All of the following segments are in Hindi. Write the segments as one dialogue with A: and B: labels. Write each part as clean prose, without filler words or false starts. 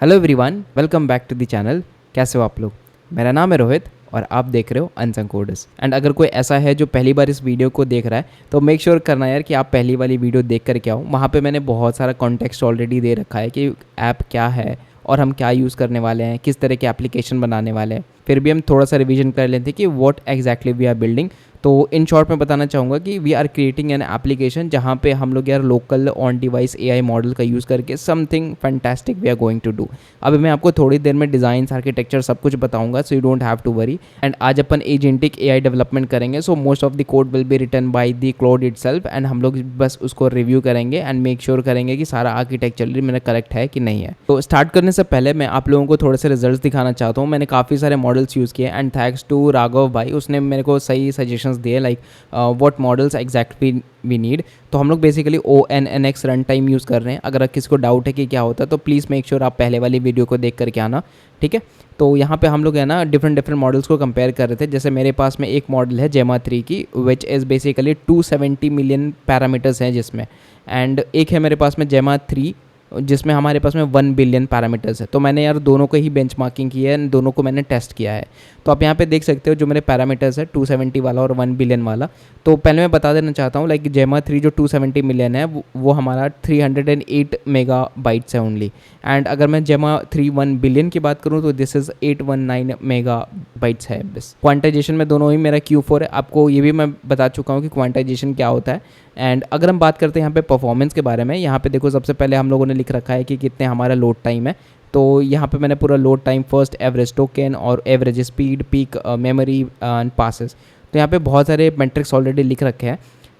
A: Hello everyone, welcome back to the channel. कैसे हो आप लोग? मेरा नाम है रोहित और आप देख रहे हो अनसंग कोडर्स। एंड अगर कोई ऐसा है जो पहली बार इस वीडियो को देख रहा है तो मेक श्योर करना यार कि आप पहली वाली वीडियो देख करके आओ। वहाँ पे मैंने बहुत सारा कॉन्टेक्स्ट ऑलरेडी दे रखा है कि ऐप क्या है और हम क्या यूज़ करने वाले हैं, किस तरह के एप्लीकेशन बनाने वाले हैं। फिर भी हम थोड़ा सा रिवीजन कर लेते हैं कि what exactly we are building. तो इन शॉर्ट में बताना चाहूँगा कि we are creating an application जहाँ पे हम लोग यार local on device AI model का यूज़ करके something fantastic we are going to do. अभी मैं आपको थोड़ी देर में डिज़ाइन आर्किटेक्चर सब कुछ बताऊंगा, so you don't have to worry. And आज अपन एजेंटिक एआई डेवलपमेंट करेंगे, so most of the code will be written by the Claude itself and हम लोग बस उसको रिव्यू करेंगे एंड मेक श्योर करेंगे कि सारा आर्किटेक्चर मेरा करेक्ट है कि नहीं है। तो स्टार्ट करने से पहले मैं आप लोगों को थोड़े से रिजल्ट्स दिखाना चाहता हूँ। मैंने काफ़ी सारे मॉडल्स यूज़ किए एंड थैंक्स टू राघव भाई, उसने मेरे को सही सजेशंस दिए like what models exactly we need. तो हम लोग basically ONNX run time use कर रहे हैं। अगर किसी को डाउट है कि क्या होता है तो प्लीज़ मेक श्योर आप पहले वाली वीडियो को देख करके आना, ठीक है। तो यहाँ पे हम लोग है ना डिफरेंट मॉडल्स को कंपेयर कर रहे थे। जैसे मेरे पास में एक मॉडल है जेमा 3 की, which is basically 270 million parameters हैं जिसमें, एंड एक है मेरे पास में जेमा 3 जिसमें हमारे पास में 1 बिलियन पैरामीटर्स है। तो मैंने यार दोनों को ही बेंचमार्किंग की है, दोनों को मैंने टेस्ट किया है। तो आप यहाँ पे देख सकते हो जो मेरे पैरामीटर्स है 270 वाला और 1 बिलियन वाला। तो पहले मैं बता देना चाहता हूँ लाइक जेमा 3 जो 270 मिलियन है वो हमारा 308 मेगा बाइट्स है ओनली। एंड अगर मैं जेमा 3 1 बिलियन की बात करूँ तो दिस इज़ 819 मेगा बाइट्स है बस। क्वांटाइजेशन में दोनों ही मेरा Q4 है। आपको ये भी मैं बता चुका हूँ कि क्वांटाइजेशन क्या होता है। एंड अगर हम बात करते हैं यहाँ पे परफॉर्मेंस के बारे में, यहाँ पे देखो सबसे पहले हम लोगों ने लिख रखा है कि कितने हमारा लोड टाइम है। तो यहाँ पे मैंने पूरा load time, first average token और average speed, peak memory and passes, तो यहाँ पे बहुत सारे मैट्रिक्स ऑलरेडी लिख रखे हैं।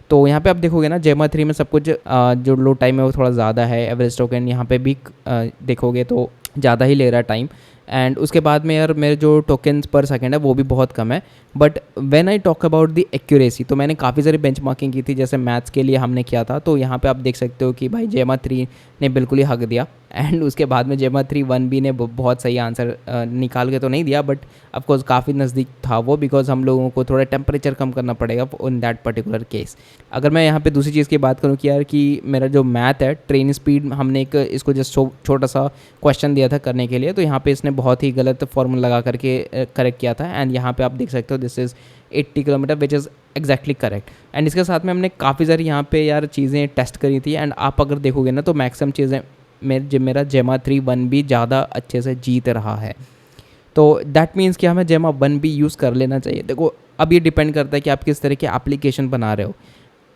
A: तो यहाँ पे आप देखोगे ना जेमा 3 में सब कुछ जो लोड टाइम है वो थोड़ा ज़्यादा है। एवरेज टोकन यहाँ पे भी देखोगे तो ज़्यादा ही ले रहा है टाइम। एंड उसके बाद में यार मेरे जो टोकन्स पर सेकंड है वो भी बहुत कम है। But when I talk about the accuracy, तो मैंने काफ़ी सारी बेंचमार्किंग की थी, जैसे मैथ्स के लिए हमने किया था। तो यहाँ पे आप देख सकते हो कि भाई जेमा 3 ने बिल्कुल ही हक दिया। एंड उसके बाद में जेमा 3 1B ने बहुत सही आंसर निकाल के तो नहीं दिया, बट ऑफकोर्स काफ़ी नज़दीक था वो, बिकॉज हम लोगों को थोड़ा टेम्परेचर कम करना पड़ेगा इन दैट पर्टिकुलर केस। अगर मैं यहाँ पे दूसरी चीज़ की बात करूँ कि यार कि मेरा जो मैथ है ट्रेन स्पीड, हमने एक इसको जस्ट छोटा सा क्वेश्चन दिया था करने के लिए, तो यहाँ पे इसने बहुत ही गलत फॉर्मूला लगा करके करेक्ट किया था। एंड यहाँ पे आप देख सकते हो this is 80 kilometre which is exactly correct. And इसके साथ में हमने काफ़ी सारी यहाँ पे यार चीज़ें टेस्ट करी थी। एंड आप अगर देखोगे ना तो मैक्सिमम चीज़ें मेरा जेमा 3 1B ज़्यादा अच्छे से जीत रहा है। तो दैट मीन्स कि हमें जेमा 1B यूज़ कर लेना चाहिए। देखो अब ये डिपेंड करता है कि आप किस तरह की एप्लीकेशन बना रहे हो।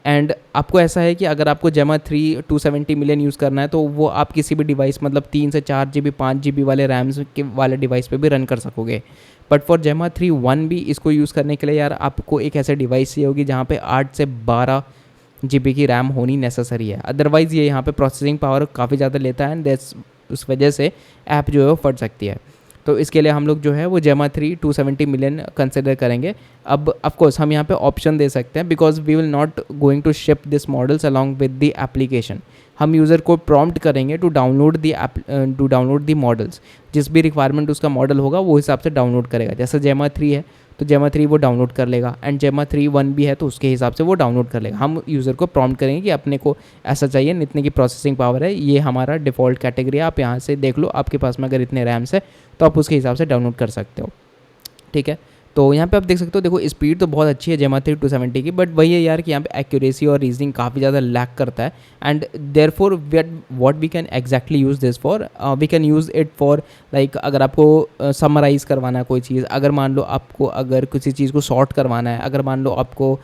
A: एंड आपको ऐसा है कि अगर आपको जेमा 3 270 मिलियन यूज़ करना है तो वो आप किसी भी डिवाइस, मतलब 3 से 4 GB 5 GB वाले रैम्स के वाले डिवाइस पे भी रन कर सकोगे। बट फॉर जेमा 3 1B इसको यूज़ करने के लिए यार आपको एक ऐसे डिवाइस चाहिए होगी जहाँ पे 8 से 12 GB की रैम होनी नेसेसरी है। अदरवाइज़ ये यहाँ पे प्रोसेसिंग पावर काफ़ी ज़्यादा लेता है एंड उस वजह से ऐप जो है वो फट सकती है। तो इसके लिए हम लोग जो है वो जेमा 3 270 मिलियन कंसिडर करेंगे। अब ऑफकोर्स हम यहाँ पे ऑप्शन दे सकते हैं, because we will not going to ship this models along with the application. हम यूज़र को प्रॉम्प्ट करेंगे टू डाउनलोड द मॉडल्स। जिस भी रिक्वायरमेंट उसका मॉडल होगा वो हिसाब से डाउनलोड करेगा। जैसे जेमा 3 है तो जेमा 3 वो डाउनलोड कर लेगा, एंड जेमा 3 1B है तो उसके हिसाब से वो डाउनलोड कर लेगा। हम यूज़र को प्रॉम्प्ट करेंगे कि अपने को ऐसा चाहिए, इतने की प्रोसेसिंग पावर है, ये हमारा डिफ़ॉल्ट कैटेगरी है, आप यहाँ से देख लो आपके पास में अगर इतने रैम्स है तो आप उसके हिसाब से डाउनलोड कर सकते हो, ठीक है। तो यहाँ पे आप देख सकते हो, देखो स्पीड तो बहुत अच्छी है जेमा 3 270 की, बट वही है यार कि यहाँ पे एक्यूरेसी और रीजनिंग काफ़ी ज़्यादा लैक करता है। And therefore what we can exactly use this for, we can use it for like अगर आपको समराइज़ करवाना है कोई चीज़, अगर मान लो आपको अगर किसी चीज़ को सॉर्ट करवाना है, अगर मान लो आपको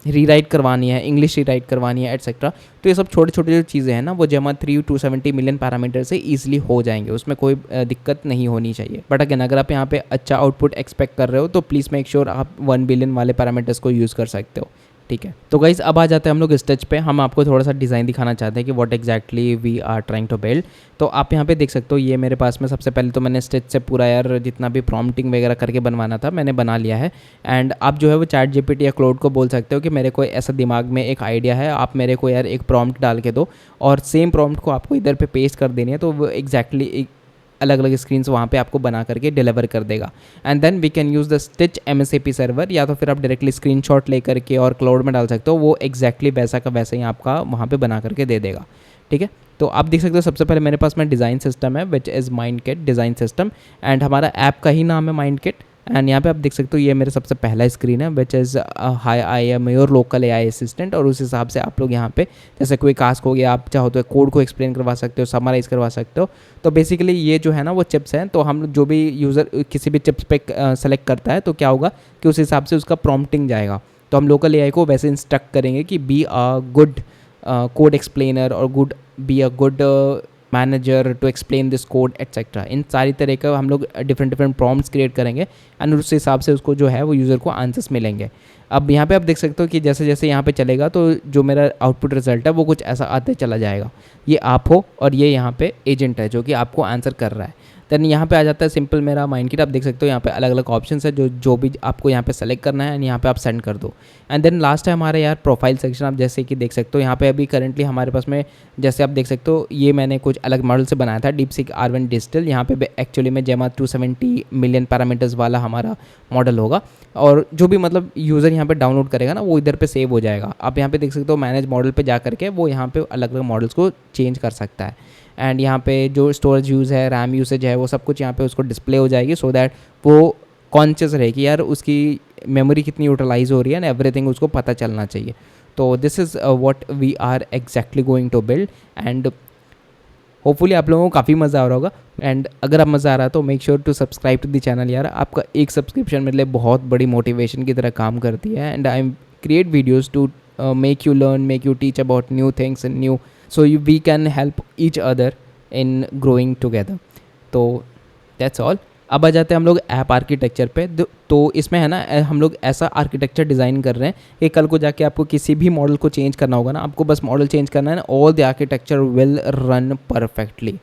A: रीराइट करवानी है, इंग्लिश रीराइट करवानी है एटसेट्रा, तो ये सब छोटे छोटे जो चीज़ें हैं ना वो जेमा 3 270 मिलियन पैरामीटर से ईजिली हो जाएंगे, उसमें कोई दिक्कत नहीं होनी चाहिए। बट अगेन अगर आप यहाँ पे अच्छा आउटपुट एक्सपेक्ट कर रहे हो तो प्लीज़ मेक श्योर आप 1 बिलियन वाले पैरामीटर्स को यूज़ कर सकते हो, ठीक है। तो गाइज़ अब आ जाते हैं हम लोग स्टेज पे। हम आपको थोड़ा सा डिज़ाइन दिखाना चाहते हैं कि what exactly we are trying to build. तो आप यहाँ पे देख सकते हो, ये मेरे पास में सबसे पहले तो मैंने स्टेज से पूरा यार जितना भी प्रॉम्प्टिंग वगैरह करके बनवाना था मैंने बना लिया है। एंड आप जो है वो चैट GPT या क्लाउड को बोल सकते हो कि मेरे को ऐसा दिमाग में एक आइडिया है, आप मेरे को यार एक प्रॉम्प्ट डाल के दो और सेम प्रॉम्प्ट को आपको इधर पे पेस्ट कर देनी है, तो वो एग्जैक्टली अलग अलग स्क्रीन्स वहाँ पे आपको बना करके डिलीवर कर देगा। And then we can use the stitch MSAP server, या तो फिर आप डायरेक्टली स्क्रीनशॉट ले करके और क्लाउड में डाल सकते हो, वो एग्जैक्टली वैसा का वैसा ही आपका वहाँ पे बना करके दे देगा, ठीक है। तो आप देख सकते हो सबसे पहले मेरे पास में डिज़ाइन सिस्टम है which is Mindkit design system, and हमारा ऐप का ही नाम है माइंडकिट। एंड यहाँ पे आप देख सकते हो ये मेरे सबसे पहला स्क्रीन है which is high I am your local AI assistant, और उस हिसाब से आप लोग यहाँ पे जैसे कोई टास्क हो गया, आप चाहो तो कोड को एक्सप्लेन करवा सकते हो, समराइज़ करवा सकते हो। तो बेसिकली ये जो है ना वो चिप्स हैं, तो हम जो भी यूज़र किसी भी चिप्स पे सेलेक्ट करता है तो क्या होगा कि उस हिसाब से उसका प्रॉम्प्टिंग जाएगा। तो हम लोकल AI को वैसे इंस्ट्रक्ट करेंगे कि be a good code explainer और be a good manager to explain this code etcetera. इन सारी तरह का हम लोग डिफरेंट प्रॉम्प्ट्स क्रिएट करेंगे एंड उस हिसाब से उसको जो है वो यूज़र को आंसर्स मिलेंगे। अब यहाँ पे आप देख सकते हो कि जैसे जैसे यहाँ पे चलेगा तो जो मेरा आउटपुट रिजल्ट है वो कुछ ऐसा आते चला जाएगा। ये आप हो और ये यहाँ पे एजेंट है जो कि आपको आंसर कर रहा है। देन यहाँ पे आ जाता है सिंपल मेरा माइंडकिट। आप देख सकते हो यहाँ पे अलग अलग ऑप्शंस है जो भी आपको यहाँ पे सेलेक्ट करना है एंड यहाँ पे आप सेंड कर दो। एंड देन लास्ट है हमारे यार प्रोफाइल सेक्शन। आप जैसे कि देख सकते हो यहाँ पे अभी करंटली हमारे पास में जैसे आप देख सकते हो ये मैंने कुछ अलग मॉडल से बनाया था DeepSeek R1 डिजिटल। यहाँ पे एक्चुअली में जेमा 270 मिलियन पैरामीटर्स वाला हमारा मॉडल होगा, और जो भी मतलब यूज़र यहाँ पे डाउनलोड करेगा ना वो इधर पे सेव हो जाएगा। आप यहाँ पे देख सकते हो मैनेज मॉडल पे जा करके वो यहाँ पे अलग अलग मॉडल्स को चेंज कर सकता है। एंड यहाँ पे जो स्टोरेज यूज़ है, रैम यूसेज है, वो सब कुछ यहाँ पे उसको डिस्प्ले हो जाएगी सो दैट वो कॉन्शियस रहे कि यार उसकी मेमोरी कितनी यूटिलाइज हो रही है एंड एवरीथिंग उसको पता चलना चाहिए। तो this is what we are exactly going to build and hopefully आप लोगों को काफ़ी मज़ा आ रहा होगा। एंड अगर आप मज़ा आ रहा है तो make sure to subscribe to the channel यार। आपका एक सब्सक्रिप्शन मेरे लिए बहुत बड़ी मोटिवेशन की तरह काम करती है and I create videos to make you learn, make you teach about new things and new, so we can help each other in growing together. तो दैट्स ऑल। अब आ जाते हैं हम लोग ऐप आर्किटेक्चर पे। तो इसमें है ना हम लोग ऐसा आर्किटेक्चर डिज़ाइन कर रहे हैं कि कल को जाके आपको किसी भी मॉडल को चेंज करना होगा ना, आपको बस मॉडल चेंज करना है ना, all the architecture will run perfectly.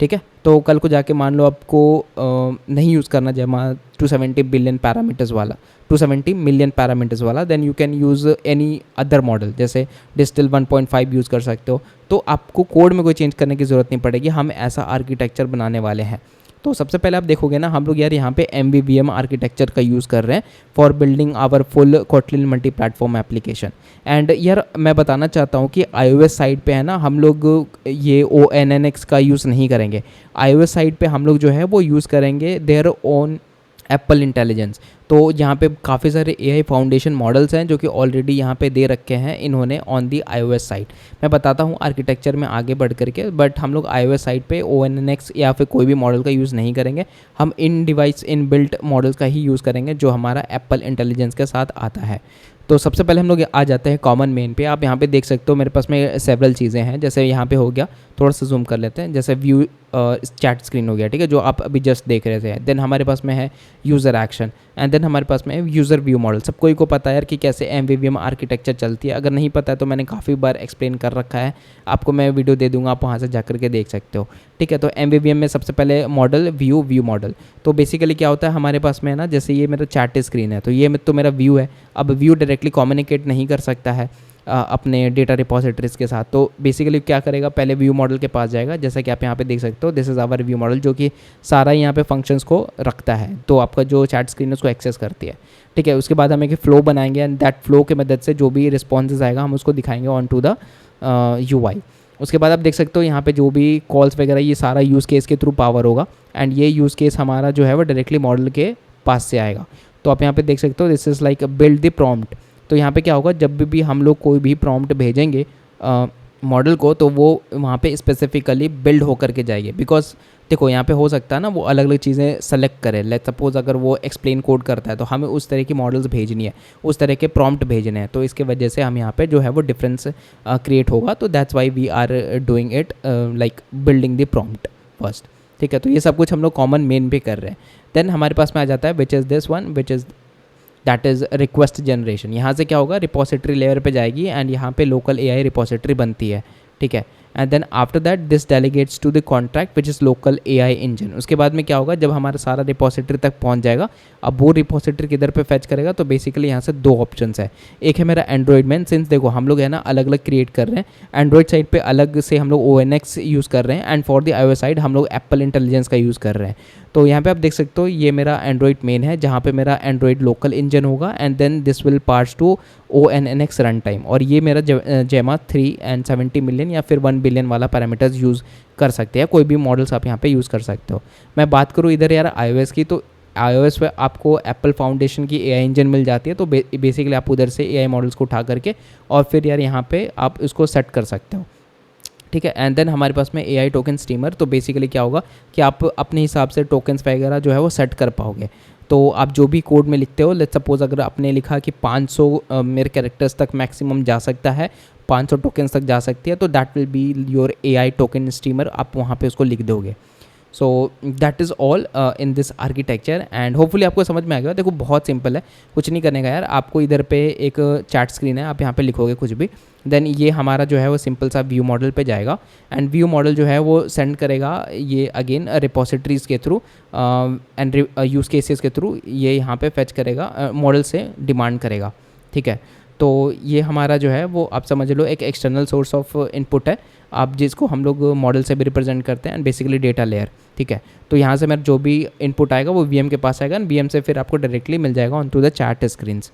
A: ठीक है, तो कल को जाके मान लो आपको नहीं यूज़ करना जेमा 270 बिलियन पैरामीटर्स वाला, 270 मिलियन पैरामीटर्स वाला, then you can use any other model जैसे डिजिटल 1.5 यूज़ कर सकते हो। तो आपको कोड में कोई चेंज करने की ज़रूरत नहीं पड़ेगी, हम ऐसा आर्किटेक्चर बनाने वाले हैं। तो सबसे पहले आप देखोगे ना हम लोग यार यहाँ पे MVVM आर्किटेक्चर का यूज़ कर रहे हैं for building our full Kotlin multi platform application. And यार मैं बताना चाहता हूँ कि iOS साइड पे है ना हम लोग ये ONNX का यूज़ नहीं करेंगे। iOS साइड पे हम लोग जो है वो यूज़ करेंगे देयर ओन एप्पल इंटेलिजेंस। तो यहाँ पे काफ़ी सारे AI फाउंडेशन मॉडल्स हैं जो कि ऑलरेडी यहाँ पे दे रखे हैं इन्होंने ऑन दी iOS साइड। मैं बताता हूँ आर्किटेक्चर में आगे बढ़ करके, बट हम लोग iOS साइड पे ONNX या फिर कोई भी मॉडल का यूज़ नहीं करेंगे। हम इन डिवाइस इन बिल्ट मॉडल्स का ही यूज़ करेंगे जो हमारा एप्पल इंटेलिजेंस के साथ आता है। तो सबसे पहले हम लोग आ जाते हैं कॉमन मेन पे। आप यहाँ पे देख सकते हो मेरे पास में सेवरल चीज़ें हैं, जैसे यहाँ पे हो गया, थोड़ा सा जूम कर लेते हैं, जैसे व्यू चैट स्क्रीन हो गया, ठीक है, जो आप अभी जस्ट देख रहे थे। देन हमारे पास में है यूज़र एक्शन एंड देन हमारे पास में है यूज़र व्यू मॉडल। सबको को पता है यार कि कैसे MVVM आर्किटेक्चर चलती है। अगर नहीं पता है तो मैंने काफ़ी बार एक्सप्लेन कर रखा है, आपको मैं वीडियो दे दूंगा, आप वहाँ से जा करके देख सकते हो। ठीक है, तो MVVM में सबसे पहले मॉडल व्यू मॉडल। तो बेसिकली क्या होता है हमारे पास में है ना, जैसे ये मेरा चैट स्क्रीन है तो ये तो मेरा व्यू है। अब व्यू डायरेक्टली कम्युनिकेट नहीं कर सकता है अपने डेटा रिपोजिटरीज के साथ, तो बेसिकली क्या करेगा, पहले व्यू मॉडल के पास जाएगा, जैसा कि आप यहाँ पे देख सकते हो, this is our view model, जो कि सारा यहाँ पे फंक्शंस को रखता है, तो आपका जो चैट स्क्रीन है उसको एक्सेस करती है। ठीक है, उसके बाद हम एक फ्लो बनाएंगे एंड दैट फ्लो के मदद से जो भी रिस्पॉन्सेज आएगा हम उसको दिखाएंगे ऑन टू द UI। उसके बाद आप देख सकते हो यहाँ पे जो भी कॉल्स वगैरह ये सारा यूज़ केस के थ्रू पावर होगा एंड ये यूज़ केस हमारा जो है वो डायरेक्टली मॉडल के पास से आएगा। तो आप यहाँ पे देख सकते हो this is like build the prompt. तो यहाँ पे क्या होगा, जब भी हम लोग कोई भी प्रॉम्प्ट भेजेंगे मॉडल को तो वो वहाँ पे स्पेसिफिकली बिल्ड होकर के जाएगी। बिकॉज देखो यहाँ पे हो सकता है ना वो अलग अलग चीज़ें सेलेक्ट करे, लेट्स सपोज अगर वो एक्सप्लेन कोड करता है तो हमें उस तरह की मॉडल्स भेजनी है, उस तरह के प्रॉम्प्ट भेजने हैं, तो इसके वजह से हम यहाँ पे जो है वो डिफरेंस क्रिएट होगा। तो that's why we are doing it like building the prompt first. ठीक है, तो ये सब कुछ हम लोग कॉमन मेन पे कर रहे हैं। देन हमारे पास में आ जाता है which is this one, which is that is request generation. यहाँ से क्या होगा, रिपोजिटरी लेयर पे जाएगी एंड यहाँ पे लोकल AI रिपोजिटरी बनती है। ठीक है, and then after that this delegates to the contract which is local AI engine. उसके बाद में क्या होगा, जब हमारा सारा रिपोजिटरी तक पहुँच जाएगा, अब वो रिपोजिटरी किधर पे फैच करेगा, तो बेसिकली यहाँ से दो ऑप्शंस है। एक है मेरा एंड्रॉइड में, सिंस देखो हम लोग है ना अलग अलग क्रिएट कर रहे हैं, एंड्रॉइड साइड पे अलग से हम लोग ONNX यूज़ कर रहे हैं and for the iOS side हम लोग एप्पल इंटेलिजेंस का यूज़ कर रहे हैं। तो यहाँ पे आप देख सकते हो ये मेरा एंड्रॉइड मेन है जहाँ पे मेरा एंड्रॉइड लोकल इंजन होगा and then this will parse to ONNX run time, और ये मेरा जेमा 370 मिलियन या फिर 1 बिलियन वाला पैरामीटर्स यूज़ कर सकते हैं। कोई भी मॉडल्स आप यहाँ पे यूज़ कर सकते हो। मैं बात करूँ इधर यार iOS की, तो iOS पे आपको एप्पल फाउंडेशन की AI इंजन मिल जाती है। तो बेसिकली आप उधर से AI मॉडल्स को उठा करके और फिर यार यहाँ पे आप इसको सेट कर सकते हो, ठीक है। एंड देन हमारे पास में AI टोकन स्टीमर, तो बेसिकली क्या होगा कि आप अपने हिसाब से टोकन्स वगैरह जो है वो सेट कर पाओगे। तो आप जो भी कोड में लिखते हो, लेट्स सपोज अगर आपने लिखा कि 500 मेरे कैरेक्टर्स तक मैक्सिमम जा सकता है, 500 टोकन्स तक जा सकती है, तो that will be your AI token steamer, आप वहाँ पे उसको लिख दोगे। सो that is all in this architecture and hopefully आपको समझ में आ गया। देखो बहुत सिंपल है, कुछ नहीं करने का यार। आपको इधर पे एक चैट स्क्रीन है, आप यहाँ पे लिखोगे कुछ भी, देन ये हमारा जो है वो सिंपल सा व्यू मॉडल पे जाएगा एंड व्यू मॉडल जो है वो सेंड करेगा ये अगेन रिपोजिटरीज़ के थ्रू एंड यूज़ केसेस के थ्रू ये यहाँ पे फेच करेगा, मॉडल से डिमांड करेगा, ठीक है। तो ये हमारा जो है वो आप समझ लो एक एक्सटर्नल सोर्स ऑफ इनपुट है, आप जिसको हम लोग मॉडल से भी रिप्रेजेंट करते हैं एंड बेसिकली डेटा लेयर, ठीक है। तो यहाँ से मेरा जो भी इनपुट आएगा वो VM के पास आएगा एंड VM से फिर आपको डायरेक्टली मिल जाएगा on to the chat screens.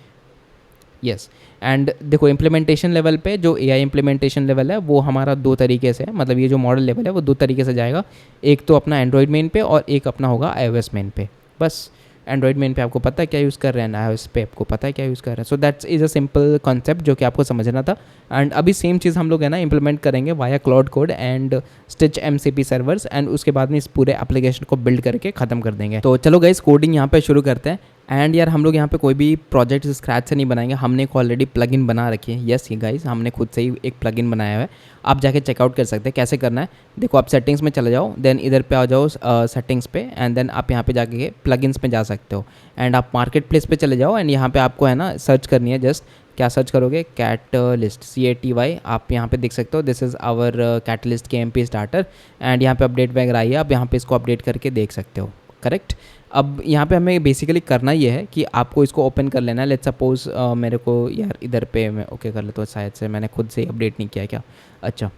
A: Yes and देखो इम्प्लीमेंटेशन लेवल पे जो AI इम्प्लीमेंटेशन लेवल है वो हमारा 2 तरीके से है, मतलब ये जो मॉडल लेवल है वो 2 तरीके से जाएगा। एक तो अपना एंड्रॉयड मेन पे और एक अपना होगा iOS मेन पे। बस एंड्रॉयड मेन पे आपको पता है क्या यूज़ कर रहे हैं, iOS पे आपको पता है क्या यूज़ कर रहे हैं। So that's is a simple concept जो कि आपको समझना था। एंड अभी सेम चीज़ हम लोग है ना इंप्लीमेंट करेंगे via cloud code and stitch MCP servers and उसके बाद में इस पूरे एप्लीकेशन को बिल्ड करके ख़त्म कर देंगे। तो चलो गाइस कोडिंग यहाँ पे शुरू करते हैं। एंड यार हम लोग यहाँ पे कोई भी प्रोजेक्ट स्क्रैच से नहीं बनाएंगे, हमने एक ऑलरेडी प्लगइन बना रखी है। यस ये गाइस हमने खुद से ही एक प्लगइन बनाया हुआ है, आप जाके चेकआउट कर सकते हैं कैसे करना है। देखो आप सेटिंग्स में चले जाओ, देन इधर पे आ जाओ सेटिंग्स पे एंड देन आप यहाँ पे जाके प्लगइन्स पे जा सकते हो एंड आप मार्केट प्लेस पे चले जाओ एंड यहाँ पे आपको है ना सर्च करनी है। जस्ट क्या सर्च करोगे, कैटलिस्ट CATY, आप यहाँ पे देख सकते हो this is our catalyst KMP starter and यहाँ पे अपडेट वगैरह आई है, आप यहाँ पे इसको अपडेट करके देख सकते हो, करेक्ट। अब यहाँ पे हमें बेसिकली करना ये है कि आपको इसको ओपन कर लेना है। लेट्स सपोज मेरे को यार इधर पे मैं ओके कर लेता हूँ, शायद से मैंने खुद से अपडेट नहीं किया क्या। अच्छा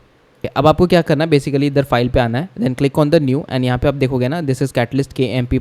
A: अब आपको क्या करना है, बेसिकली इधर फाइल पे आना है, then click on the new and यहाँ पे आप देखोगे ना दिस इज़ कैटलिस्ट KMP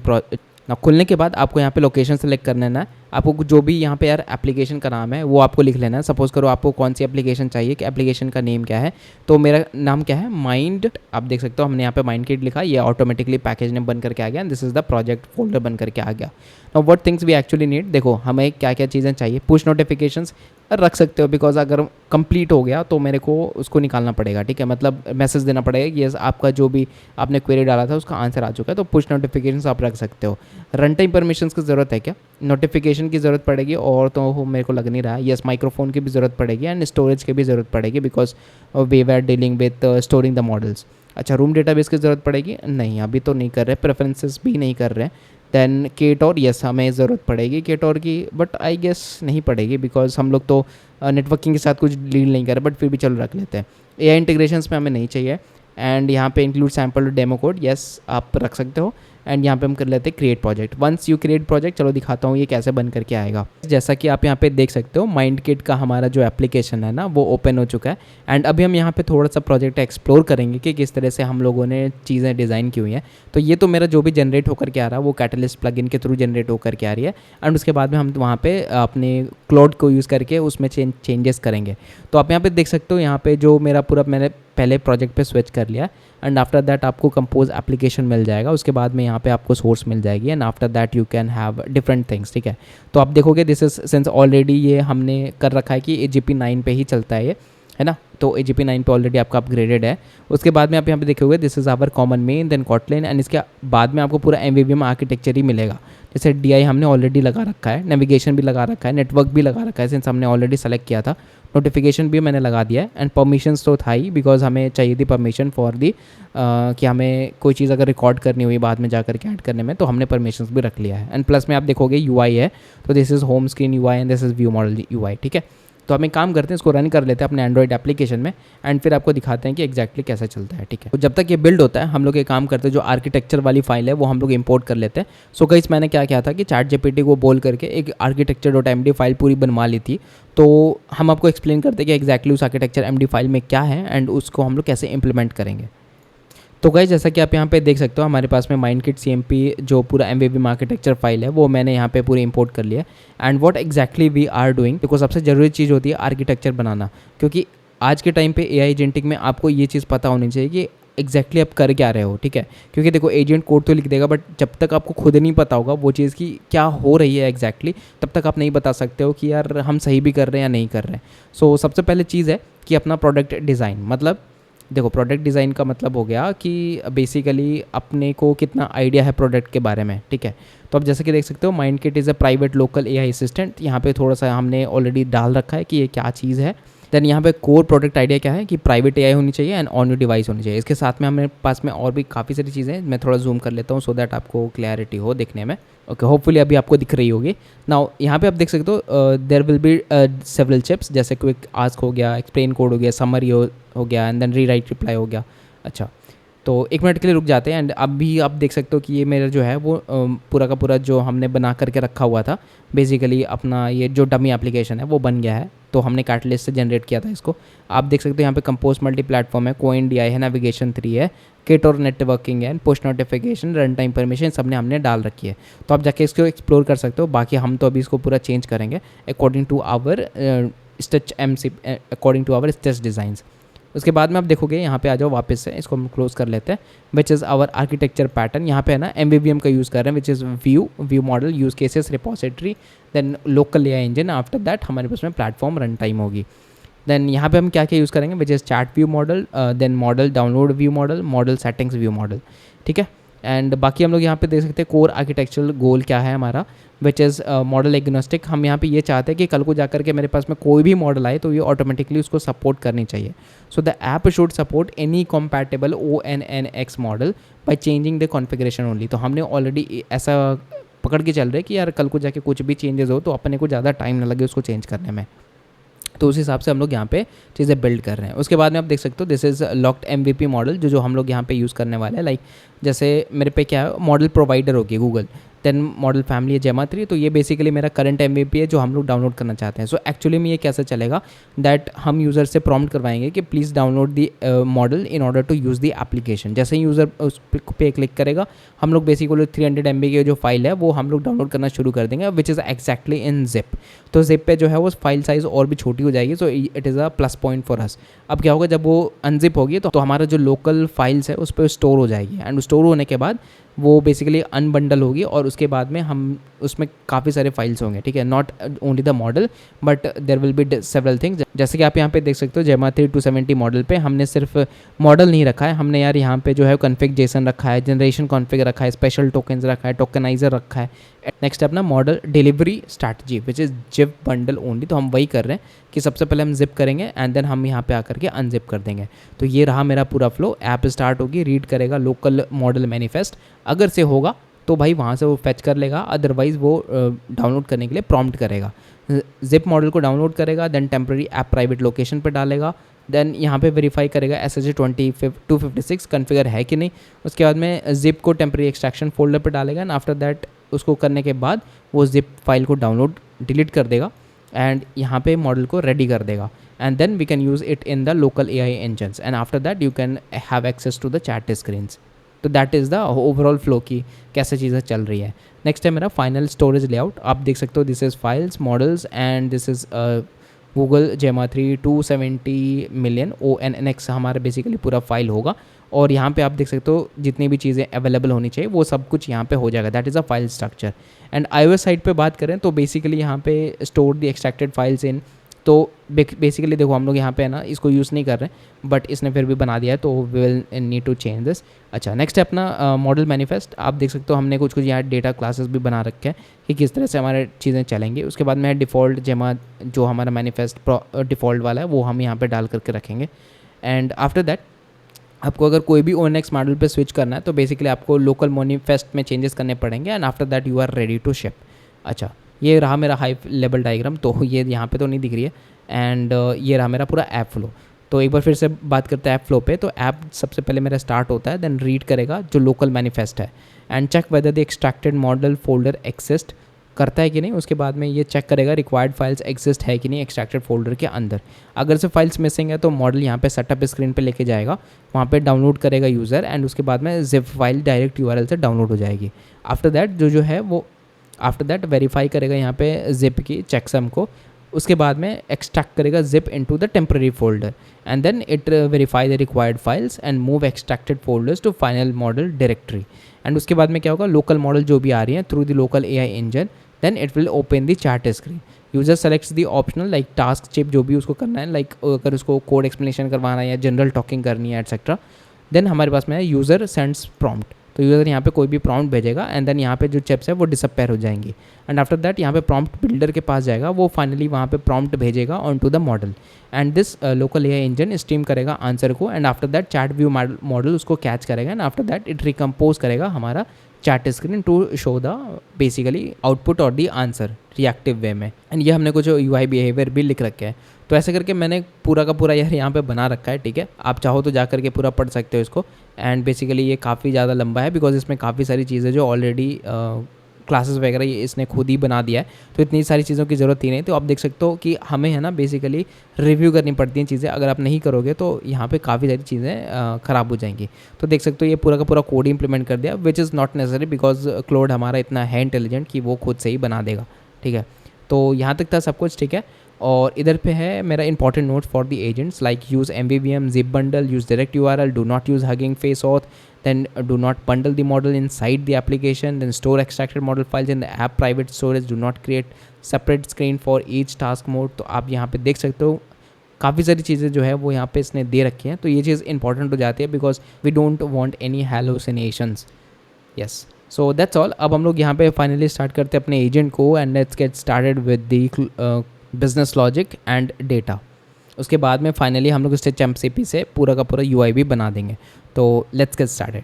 A: ना। खुलने के बाद आपको यहाँ पे लोकेशन सेलेक्ट कर लेना है, आपको जो भी यहाँ पे यार एप्लीकेशन का नाम है वो आपको लिख लेना है। सपोज करो आपको कौन सी एप्लीकेशन चाहिए, कि एप्लीकेशन का नेम क्या है, तो मेरा नाम क्या है माइंड, आप देख सकते हो हमने यहाँ पे माइंड किट लिखा, ये ऑटोमेटिकली पैकेज नेम बन करके आ गया, this is the project folder बन करके आ गया। Now what things we actually need, देखो हमें क्या क्या चीज़ें चाहिए। पुश नोटिफिकेशंस रख सकते हो बिकॉज अगर कंप्लीट हो गया तो मेरे को उसको निकालना पड़ेगा, ठीक है, मतलब मैसेज देना पड़ेगा कि आपका जो भी आपने क्वेरी डाला था उसका आंसर आ चुका है, तो पुश नोटिफिकेशंस आप रख सकते हो। रन टाइम परमिशंस की ज़रूरत है क्या, नोटिफिकेशन की ज़रूरत पड़ेगी और तो मेरे को लग नहीं रहा है। यस माइक्रोफोन की भी ज़रूरत पड़ेगी एंड स्टोरेज की भी ज़रूरत पड़ेगी because we are dealing with storing the models. अच्छा रूम डेटाबेस की ज़रूरत पड़ेगी, नहीं अभी तो नहीं कर रहे, प्रेफरेंसेस भी नहीं कर रहे। देन केटोर, यस हमें ज़रूरत पड़ेगी केटोर की, बट आई गेस नहीं पड़ेगी बिकॉज हम लोग तो नेटवर्किंग के साथ कुछ डील नहीं कर रहे, बट फिर भी चलो रख लेते हैं। AI इंटीग्रेशंस में हमें नहीं चाहिए एंड यहाँ पे include sample demo code, yes आप रख सकते हो। एंड यहाँ पे हम कर लेते हैं create project. Once you create project, चलो दिखाता हूँ ये कैसे बन करके आएगा। जैसा कि आप यहाँ पे देख सकते हो माइंड किट का हमारा जो एप्लीकेशन है ना वो ओपन हो चुका है एंड अभी हम यहाँ पे थोड़ा सा प्रोजेक्ट एक्सप्लोर करेंगे कि किस तरह से हम लोगों ने चीज़ें डिज़ाइन की हुई हैं। तो ये तो मेरा जो भी जनरेट होकर के आ रहा है वो कैटलिस्ट प्लगइन के थ्रू जनरेट होकर के आ रही है एंड उसके बाद में हम वहाँ पे अपने क्लाउड को यूज़ करके उसमें चेंजेस करेंगे। तो आप यहाँ पे देख सकते हो यहाँ पे जो मेरा पूरा मैंने पहले प्रोजेक्ट पे स्विच कर लिया एंड आफ्टर दैट आपको कंपोज एप्लीकेशन मिल जाएगा, उसके बाद में यहाँ पे आपको सोर्स मिल जाएगी and after that you can have different things, ठीक है। तो आप देखोगे दिस इज सिंस ऑलरेडी ये हमने कर रखा है कि AGP 9 पे ही चलता है ये, है ना, तो AGP 9 पे ऑलरेडी आपका अपग्रेडेड है। उसके बाद में आप यहाँ पे देखोगे this is our common main then Kotlin and इसके बाद में आपको पूरा MVVM आर्किटेक्चर ही मिलेगा। जैसे DI हमने ऑलरेडी लगा रखा है, नेविगेशन भी लगा रखा है, नेटवर्क भी लगा रखा है सिंस हमने ऑलरेडी सेलेक्ट किया था, नोटिफिकेशन भी मैंने लगा दिया है एंड परमिशंस तो था ही बिकॉज हमें चाहिए थी परमिशन फॉर दी कि हमें कोई चीज़ अगर रिकॉर्ड करनी हुई बाद में जाकर के ऐड करने में तो हमने परमिशंस भी रख लिया है। एंड प्लस में आप देखोगे UI है, तो this is home screen UI and this is view model UI, ठीक है। तो हम एक काम करते हैं इसको रन कर लेते हैं अपने एंड्रॉइड एप्लीकेशन में एंड फिर आपको दिखाते हैं कि एक्जैक्टली कैसा चलता है, ठीक है। तो जब तक ये बिल्ड होता है हम लोग ये काम करते हैं, जो आर्किटेक्चर वाली फाइल है वो हम लोग इंपोर्ट कर लेते हैं। सो गाइस मैंने क्या किया था कि ChatGPT को बोल करके एक architecture.md फाइल पूरी बनवा ली थी, तो हम आपको एक्सप्लेन करते हैं कि एक्जैक्टली उस आर्किटेक्चर MD फाइल में क्या है एंड उसको हम लोग कैसे इंप्लीमेंट करेंगे। तो गाइस जैसा कि आप यहाँ पे देख सकते हो हमारे पास में माइंडकिट सीएमपी जो पूरा एमवीवी आर्किटेक्चर फाइल है वो मैंने यहाँ पे पूरी इंपोर्ट कर लिया है। And what exactly we are doing, देखो सबसे ज़रूरी चीज़ होती है आर्किटेक्चर बनाना, क्योंकि आज के टाइम पे एआई एजेंटिक में आपको ये चीज़ पता होनी चाहिए कि एग्जैक्टली आप कर क्या रहे हो, ठीक है। क्योंकि देखो एजेंट कोड तो लिख देगा, बट जब तक आपको खुद नहीं पता होगा वो चीज़ की क्या हो रही है एग्जैक्टली, तब तक आप नहीं बता सकते हो कि यार हम सही भी कर रहे हैं या नहीं कर रहे हैं। सो सबसे पहले चीज़ है कि अपना प्रोडक्ट डिज़ाइन, मतलब देखो प्रोडक्ट डिज़ाइन का मतलब हो गया कि बेसिकली अपने को कितना आइडिया है प्रोडक्ट के बारे में, ठीक है। तो अब जैसे कि देख सकते हो Mindkit is a private local AI assistant, यहाँ पे थोड़ा सा हमने ऑलरेडी डाल रखा है कि ये क्या चीज़ है। देन यहाँ पे कोर प्रोडक्ट आइडिया क्या है कि प्राइवेट एआई होनी चाहिए एंड ऑन योर डिवाइस होनी चाहिए। इसके साथ में हमारे पास में और भी काफ़ी सारी चीज़ें हैं, मैं थोड़ा जूम कर लेता हूँ सो दैट आपको क्लैरिटी हो देखने में। ओके, होपफुली अभी आपको दिख रही होगी। नाउ यहाँ पे आप देख सकते हो there will be several chips, जैसे क्विक आस्क हो गया, एक्सप्लेन कोड हो गया, समरी हो गया एंड देन रीराइट रिप्लाई हो गया। अच्छा, तो एक मिनट के लिए रुक जाते हैं। एंड अभी आप देख सकते हो कि ये मेरा जो है वो पूरा का पूरा जो हमने बना करके रखा हुआ था, बेसिकली अपना ये जो डमी एप्लीकेशन है वो बन गया है। तो हमने कैटलिस्ट से जनरेट किया था इसको। आप देख सकते हो यहाँ पे कंपोज मल्टी प्लेटफॉर्म है, कोइन डीआई है, नेविगेशन 3 है, किट और नेटवर्किंग है, push notification, run time permission सब ने हमने डाल रखी है। तो आप जाके इसको एक्सप्लोर कर सकते हो। बाकी हम तो अभी इसको पूरा चेंज करेंगे according to our stitch according to our stitch designs. उसके बाद में आप देखोगे यहाँ पे आ जाओ वापस से, इसको हम क्लोज कर लेते हैं। Which is our architecture pattern, यहाँ पे है ना एमवीवीएम का यूज़ कर रहे हैं, which is view model, use cases, repository, then local AI engine. After that हमारे पास में प्लेटफॉर्म रन टाइम होगी। देन यहाँ पे हम क्या क्या यूज़ करेंगे, which is chat view model, then model download view model, model settings view model, ठीक है। एंड बाकी हम लोग यहाँ पे देख सकते हैं कोर आर्किटेक्चरल गोल क्या है हमारा, विच इज़ मॉडल एग्नोस्टिक। हम यहाँ पे ये चाहते हैं कि कल को जाकर के मेरे पास में कोई भी मॉडल आए तो ये ऑटोमेटिकली उसको सपोर्ट करनी चाहिए। So the app should support any compatible ONNX model by changing the configuration only. तो हमने ऑलरेडी ऐसा पकड़ के चल रहे हैं कि यार कल को जाके कुछ भी चेंजेस हो तो अपने को ज़्यादा टाइम ना लगे उसको चेंज करने में। तो उस हिसाब से हम लोग यहाँ पे चीज़ें बिल्ड कर रहे हैं। उसके बाद में आप देख सकते हो this is locked MVP model जो हम लोग यहाँ पे यूज़ करने वाले हैं। लाइक जैसे मेरे पे क्या है, मॉडल प्रोवाइडर होगी गूगल, देन मॉडल फैमिली है जेमा 3, तो ये बेसिकली मेरा करंट MVP है जो हम लोग डाउनलोड करना चाहते हैं। सो एक्चुअली में ये कैसे चलेगा, दैट हम यूज़र से प्रॉम्प्ट करवाएंगे कि please download the model in order to use the application. जैसे ही यूज़र उस पे क्लिक करेगा हम लोग बेसिकली 300 MB की जो फाइल है वो हम लोग डाउनलोड करना शुरू कर देंगे, which is exactly in zip. तो जिप पे जो है वो फाइल साइज़ और भी छोटी हो जाएगी, so it is a plus point for us. अब क्या होगा जब वो अनजिप होगी तो हमारा जो लोकल फाइल्स है उस पर स्टोर हो जाएगी, एंड स्टोर होने के बाद वो बेसिकली अनबंडल होगी और उसके बाद में हम उसमें काफ़ी सारे फाइल्स होंगे, ठीक है। Not only the model but there will be several things. जैसे कि आप यहाँ पे देख सकते हो जेमा 3 270 मॉडल पे हमने सिर्फ मॉडल नहीं रखा है, हमने यार यहाँ पे जो है कॉन्फ़िग जेसन रखा है, जनरेशन कॉन्फ़िग रखा है, स्पेशल टोकन्स रखा है, टोकनाइजर रखा है। नेक्स्ट अपना model delivery strategy which is zip bundle only. तो हम वही कर रहे हैं कि सबसे पहले हम जिप करेंगे एंड देन हम यहाँ पे आकर के अनजिप कर देंगे। तो ये रहा मेरा पूरा फ्लो। ऐप स्टार्ट होगी, रीड करेगा लोकल मॉडल मैनिफेस्ट, अगर से होगा तो भाई वहाँ से वो फैच कर लेगा, अदरवाइज़ वो डाउनलोड करने के लिए प्रॉम्प्ट करेगा। जिप मॉडल को डाउनलोड करेगा, then temporary app private location पर डालेगा, देन यहाँ पे वेरीफाई करेगा SSH 256 कॉन्फ़िगर है कि नहीं। उसके बाद में जिप को टेम्प्रेरी एक्सट्रैक्शन फोल्डर पर डालेगा एंड आफ्टर दैट उसको करने के बाद वो जिप फाइल को डाउनलोड डिलीट कर देगा एंड यहाँ पे मॉडल को रेडी कर देगा, and then we can use it in the local AI engines and after that you can have access to the chat screens. तो that is the overall flow की कैसे चीज़ें चल रही है। नेक्स्ट है मेरा फाइनल स्टोरेज लेआउट। आप देख सकते हो this is files models and this is Google जेमा 3 270 मिलियन ONNX हमारा बेसिकली पूरा फाइल होगा। और यहाँ पे आप देख सकते हो जितनी भी चीज़ें अवेलेबल होनी चाहिए वो सब कुछ यहाँ पे हो जाएगा। That is a file structure. And iOS side पे बात करें तो बेसिकली यहाँ पे store the extracted files in, तो बेसिकली देखो हम लोग यहाँ पे है ना इसको यूज़ नहीं कर रहे हैं बट इसने फिर भी बना दिया है तो we will need to change this. अच्छा, नेक्स्ट है अपना मॉडल मैनिफेस्ट। आप देख सकते हो हमने कुछ यहाँ डेटा क्लासेस भी बना रखे हैं कि किस तरह से हमारे चीज़ें चलेंगी। उसके बाद में डिफ़ॉल्ट जेमा जो हमारा मैनिफेस्ट डिफ़ॉल्ट वाला है वो हम यहाँ पर डाल करके रखेंगे। एंड आफ्टर दैट आपको अगर कोई भी ONNX मॉडल पे स्विच करना है तो बेसिकली आपको लोकल मैनिफेस्ट में चेंजेस करने पड़ेंगे and after that you are ready to ship. अच्छा, ये रहा मेरा हाई लेवल डायग्राम, तो ये यहाँ पे तो नहीं दिख रही है। एंड ये रहा मेरा पूरा ऐप फ्लो। तो एक बार फिर से बात करते हैं ऐप फ्लो पे। तो ऐप सबसे पहले मेरा स्टार्ट होता है, देन रीड करेगा जो लोकल मैनिफेस्ट है and check whether the extracted model folder exist करता है कि नहीं, उसके बाद में ये चेक करेगा रिक्वायर्ड फाइल्स एग्जिस्ट है कि नहीं एक्सट्रैक्टेड फोल्डर के अंदर। अगर से फाइल्स मिसिंग है तो मॉडल यहाँ पे सेटअप स्क्रीन पे लेके जाएगा, वहाँ पे डाउनलोड करेगा यूज़र, एंड उसके बाद में जिप फाइल डायरेक्ट यूआरएल से डाउनलोड हो जाएगी। आफ्टर दैट जो है वो आफ्टर दैट वेरीफाई करेगा यहाँ पे जिप की चेकसम को, उसके बाद में एक्सट्रैक्ट करेगा zip into the temporary folder, and then it verify the required files and move extracted folders to final model directory. And उसके बाद में क्या होगा, लोकल मॉडल जो भी आ रही है through the local AI engine, then it will open the chat screen. User selects the optional like task chip जो भी उसको करना है, लाइक अगर उसको कोड एक्सप्लेनेशन करवाना है या जनरल टॉकिंग करनी है एटसेट्रा। देन हमारे पास में है यूज़र सेंड्स प्रॉम्प्ट, तो यूज़र यहाँ पे कोई भी प्रॉम्प्ट भेजेगा एंड देन यहाँ पे जो चिप्स है वो डिसअपेयर हो जाएंगी। एंड आफ्टर दैट यहाँ पे प्रॉम्प्ट बिल्डर के पास जाएगा, वो फाइनली वहाँ पे प्रॉम्प्ट भेजेगा on to the model, and this local AI engine stream करेगा आंसर को, and after that chat view model उसको कैच करेगा, and after that it recompose करेगा हमारा chat screen to show the basically output और दी आंसर रिएक्टिव वे में। एंड ये हमने कुछ UI बिहेवियर भी लिख रखे हैं। तो ऐसे करके मैंने पूरा का पूरा यार यहाँ पे बना रखा है, ठीक है। आप चाहो तो जा करके पूरा पढ़ सकते हो इसको। एंड बेसिकली ये काफ़ी ज़्यादा लंबा है बिकॉज इसमें काफ़ी सारी चीज़ें जो ऑलरेडी क्लासेस वगैरह ये इसने खुद ही बना दिया है, तो इतनी सारी चीज़ों की ज़रूरत ही नहीं। तो आप देख सकते हो कि हमें है ना बेसिकली रिव्यू करनी पड़ती हैं चीज़ें, अगर आप नहीं करोगे तो यहाँ पे काफ़ी सारी चीज़ें ख़राब हो जाएंगी। तो देख सकते हो ये पूरा का पूरा कोड इंप्लीमेंट कर दिया, which is not necessary because cloud हमारा इतना है इंटेलिजेंट कि वो खुद से ही बना देगा, ठीक है। तो यहाँ तक था सब कुछ, ठीक है। और इधर पे है मेरा important note for the agents like use MVVM, zip bundle, use direct URL, do not use hugging face auth, then do not bundle the model inside the application, then store extracted model files in the app private storage, do not create separate screen for each task mode। तो आप यहाँ पे देख सकते हो काफ़ी सारी चीज़ें जो है वो यहाँ पे इसने दे रखी हैं, तो ये चीज़ इंपॉर्टेंट हो जाती है because we don't want any hallucinations. Yes, so that's all. अब हम लोग यहाँ पे फाइनली स्टार्ट करते हैं अपने एजेंट को, and let's get started with the business logic and data. उसके बाद में फाइनली हम लोग स्टिच MCP से पूरा का पूरा UI भी बना देंगे। तो लेट्स गेट स्टार्टेड।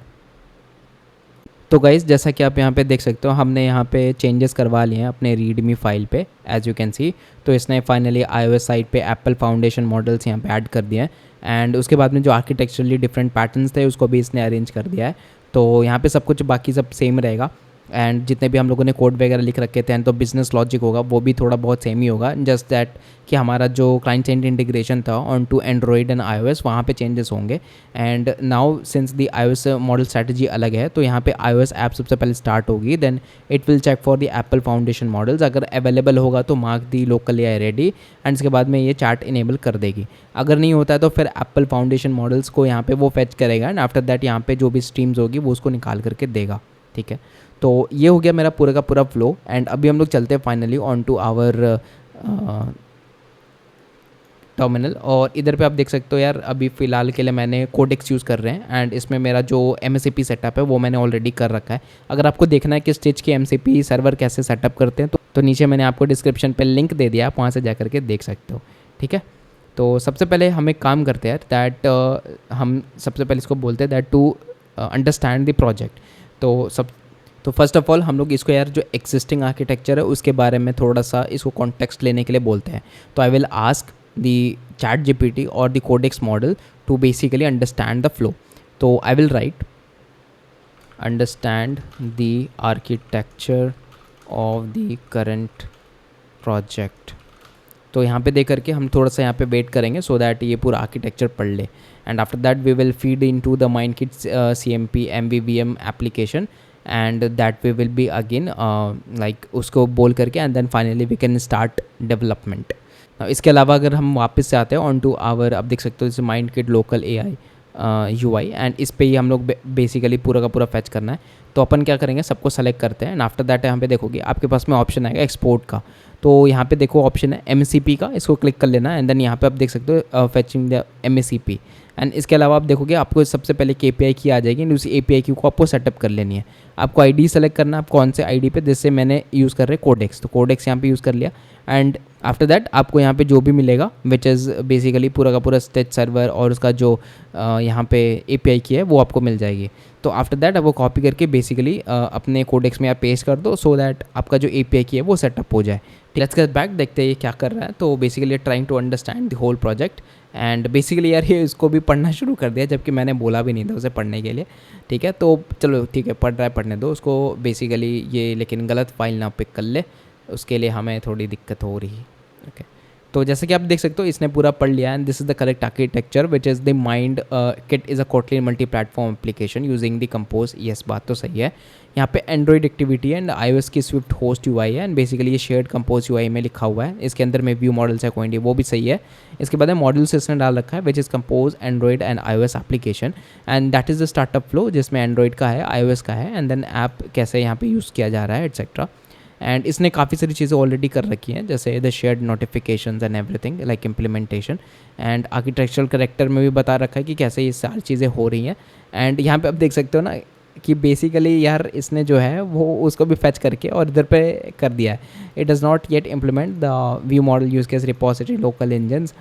A: तो गाइस जैसा कि आप यहाँ पे देख सकते हो, हमने यहाँ पे चेंजेस करवा लिए हैं अपने रीडमी फाइल पे एज यू कैन सी। तो इसने फाइनली iOS साइड पे एप्पल फाउंडेशन मॉडल्स यहाँ पे ऐड कर दिए हैं, एंड उसके बाद में जो आर्किटेक्चरली डिफरेंट पैटर्न्स थे उसको भी इसने अरेंज कर दिया है। तो यहाँ पे सब कुछ बाकी सब सेम रहेगा, एंड जितने भी हम लोगों ने कोड वगैरह लिख रखे थे, तो बिजनेस लॉजिक होगा वो भी थोड़ा बहुत सेम ही होगा, जस्ट दैट कि हमारा जो क्लाइंट साइड इंटीग्रेशन था on to Android and iOS वहाँ पे चेंजेस होंगे। And now since the iOS model strategy अलग है, तो यहाँ पे iOS ऐप सबसे पहले स्टार्ट होगी, then it will check for the Apple foundation models, अगर अवेलेबल होगा तो mark the local AI ready, and इसके बाद में ये चार्ट इनेबल कर देगी। अगर नहीं होता है तो फिर एप्पल फाउंडेशन मॉडल्स को यहाँ पे वो फेच करेगा, एंड आफ्टर दैट यहाँ पे जो भी स्ट्रीम्स होगी वो उसको निकाल करके देगा, ठीक है। तो ये हो गया मेरा पूरा का पूरा फ्लो, एंड अभी हम लोग चलते हैं finally on to our terminal. और इधर पे आप देख सकते हो यार, अभी फ़िलहाल के लिए मैंने कोडेक्स यूज़ कर रहे हैं, एंड इसमें मेरा जो MSAP सेटअप है वो मैंने ऑलरेडी कर रखा है। अगर आपको देखना है कि स्टिच के MSAP सर्वर कैसे सेटअप करते हैं तो नीचे मैंने आपको डिस्क्रिप्शन पे लिंक दे दिया, आप वहाँ से जा करके देख सकते हो, ठीक है। तो सबसे पहले हम एक काम करते हैं दैट हम सबसे पहले इसको बोलते हैं that to understand the project. तो फर्स्ट ऑफ ऑल हम लोग इसको यार जो एक्सिस्टिंग आर्किटेक्चर है उसके बारे में थोड़ा सा इसको कॉन्टेक्स्ट लेने के लिए बोलते हैं। तो I will ask the ChatGPT और the codex model to basically understand the flow. तो I will write understand the architecture of the current project. तो यहाँ पे देख करके हम थोड़ा सा यहाँ पे वेट करेंगे सो दैट ये पूरा आर्किटेक्चर पढ़ ले, and after that we will feed into the Mindkit CMP MVVM application, and that we will be again like उसको बोल करके, and then finally we can start development. इसके अलावा अगर हम वापस से आते हैं ऑन टू आवर, अब देख सकते हो जैसे माइंडकिट लोकल AI UI, एंड इस पे ही हम लोग बेसिकली पूरा का पूरा फैच करना है। तो अपन क्या करेंगे, सबको सेलेक्ट करते हैं, एंड आफ्टर दैट यहाँ पे देखोगे आपके पास में ऑप्शन आएगा एक्सपोर्ट का। तो यहाँ पे देखो ऑप्शन है MCP का, इसको क्लिक कर लेना, एंड देन यहाँ पे आप देख सकते हो फैचिंग द MCP। एंड इसके अलावा आप देखोगे आपको सबसे पहले KPI की आ जाएगी, उसी API की को आपको सेटअप कर लेनी है। आपको ID सेलेक्ट करना है, आप कौन से ID पे, जैसे मैंने यूज़ कर रहे कोडेक्स, तो कोडेक्स यहाँ पे यूज़ कर लिया, एंड आफ्टर दैट आपको यहाँ पे जो भी मिलेगा विच इज़ बेसिकली पूरा का पूरा स्टिच सर्वर और उसका जो यहाँ पे API की है वो आपको मिल जाएगी। तो आफ्टर दैट आप वो कॉपी करके बेसिकली अपने कोडेक्स में आप पेस्ट कर दो सो दैट आपका जो API की है वो सेटअप हो जाए। लेट्स गेट बैक, देखते हैं ये क्या कर रहा है। तो basically trying to understand the whole project, and basically यार ये इसको भी पढ़ना शुरू कर दिया जबकि मैंने बोला भी नहीं था उसे पढ़ने के लिए, ठीक है। तो चलो ठीक है, पढ़ रहा करने दो उसको बेसिकली ये, लेकिन गलत फाइल ना पिक कर ले, उसके लिए हमें थोड़ी दिक्कत हो रही है। ओके, तो जैसे कि आप देख सकते हो इसने पूरा पढ़ लिया, and this is the correct architecture which is the mind kit is a Kotlin multi platform application using the compose. Yes, बात तो सही है। यहाँ पे एंड्रॉइड एक्टिविटी एंड iOS की स्विफ्ट होस्ट UI है, एंड बेसिकली ये शेयर्ड कंपोज UI में लिखा हुआ है। इसके अंदर में व्यू मॉडल्स है कोई नहीं, वो भी सही है। इसके बाद मॉडल्स इसने डाल रखा है which is compose Android and iOS application, and that is the startup flow जिसमें एंड्रॉइड का है, iOS का है, एंड देन ऐप कैसे यहाँ पे यूज़ किया जा रहा है एट्सेट्रा। एंड इसने काफ़ी सारी चीज़ें ऑलरेडी कर रखी हैं, जैसे the shared notifications and everything like implementation, and architectural character में भी बता रखा है कि कैसे ये सारी चीज़ें हो रही हैं। एंड यहाँ पे आप देख सकते हो ना कि बेसिकली यार इसने जो है वो उसको भी फैच करके और इधर पे कर दिया है। It does not yet implement the view model use case repository local engines.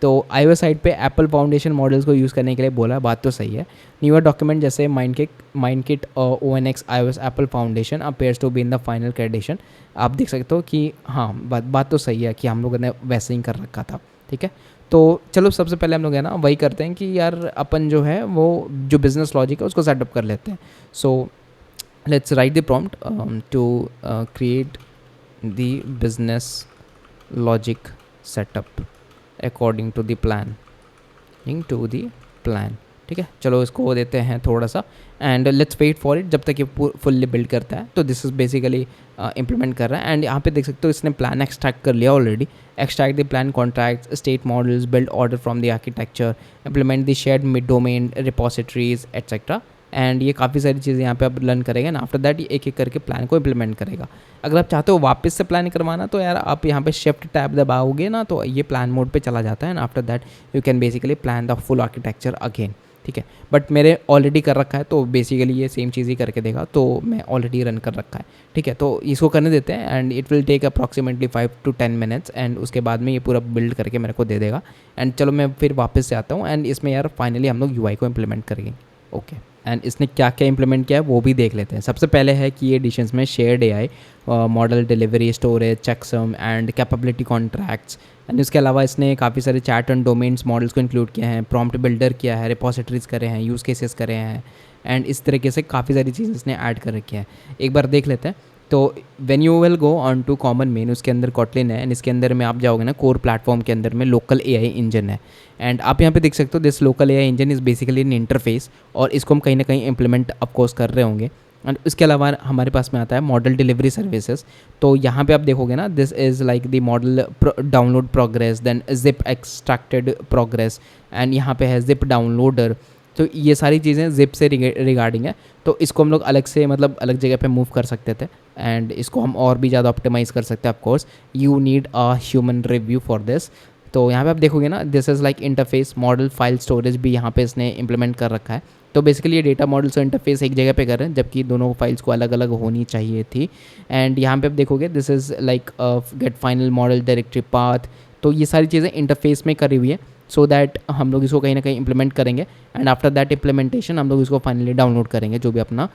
A: तो iOS साइड पे एप्पल फाउंडेशन मॉडल्स को यूज़ करने के लिए बोला, बात तो सही है। न्यूअर डॉक्यूमेंट जैसे Mindkit ONX iOS Apple Foundation appears to be in the final edition. आप देख सकते हो कि हाँ, बात तो सही है कि हम लोगों ने वैसे ही कर रखा था। ठीक है, तो चलो सबसे पहले हम लोग है ना वही करते हैं कि यार अपन जो है वो जो बिज़नेस लॉजिक है उसको सेटअप कर लेते हैं। So let's write the prompt to create the business logic setup according to the plan. ठीक है, चलो इसको देते हैं थोड़ा सा, and let's wait for it जब तक ये फुल्ली बिल्ड करता है। तो दिस इज बेसिकली इम्प्लीमेंट कर रहा है, एंड यहाँ पे देख सकते हो इसने प्लान एक्सट्रैक्ट कर लिया already. Extract the plan contracts, state models, build order from the architecture, implement the shared mid domain repositories etcetera. And ये काफ़ी सारी चीज़ें यहाँ पे अब लर्न करेगा ना। आफ्टर दैट ये एक एक करके प्लान को इम्प्लीमेंट करेगा। अगर आप चाहते हो वापस से प्लान करवाना तो यार आप यहाँ पे शिफ्ट टैब दबाओगे ना तो ये प्लान मोड पे चला जाता है, and after that you can basically plan the full architecture again. ठीक है, बट मेरे ऑलरेडी कर रखा है तो बेसिकली ये सेम चीज़ ही करके देगा, तो मैं ऑलरेडी रन कर रखा है। ठीक है, तो इसको करने देते हैं, and it will take approximately 5 to 10 minutes, and उसके बाद में ये पूरा बिल्ड करके मेरे को दे देगा। एंड चलो मैं फिर वापस से आता हूँ, एंड इसमें यार फाइनली हम लोग UI को इम्प्लीमेंट करेंगे। ओके, एंड इसने क्या क्या इंप्लीमेंट किया है वो भी देख लेते हैं। सबसे पहले है कि ये एडिशंस में shared AI, model delivery, storage, checksum and capability contracts, and इसके अलावा इसने काफ़ी सारे चैट एंड डोमेन्स मॉडल्स को इंक्लूड किया है, प्रॉम्प्ट बिल्डर किया है, रिपोजिटरीज करे हैं, यूज़ केसेस करे हैं, एंड इस तरीके से काफ़ी सारी चीज़ें इसने ऐड कर रखी हैं। एक बार देख लेते हैं। तो when you will go on to common main, उसके अंदर कॉटलिन है, एंड इसके अंदर में आप जाओगे ना कोर प्लेटफॉर्म के अंदर में लोकल AI इंजन है, एंड आप यहाँ पे देख सकते हो this local AI engine is basically N interface, और इसको हम कहीं ना कहीं इम्प्लीमेंट ऑफकोर्स कर रहे होंगे। एंड उसके अलावा हमारे पास में आता है मॉडल डिलीवरी सर्विसेज। तो यहाँ पे आप देखोगे ना this is like the model download progress, then zip extracted progress, and यहाँ पे है जिप डाउनलोडर। तो ये सारी चीज़ें जिप से रिगार्डिंग है, तो इसको हम लोग अलग से मतलब अलग जगह पे मूव कर सकते थे, एंड इसको हम और भी ज़्यादा ऑप्टिमाइज़ कर सकते हैं। Of course you need a human review for this. तो यहाँ पे आप देखोगे ना this is like interface, model file storage भी यहाँ पे इसने इंप्लीमेंट कर रखा है। तो बेसिकली ये डेटा मॉडल्स और इंटरफेस एक जगह पे कर रहे हैं, जबकि दोनों फाइल्स को अलग अलग होनी चाहिए थी। एंड यहाँ पे आप देखोगे this is like get final model directory path. तो ये सारी चीज़ें इंटरफेस में करी हुई है, सो दैट हम लोग इसको कहीं ना कहीं इंप्लीमेंट करेंगे, एंड आफ्टर दैट इम्प्लीमेंटेशन हम लोग इसको फाइनली डाउनलोड करेंगे जो भी अपना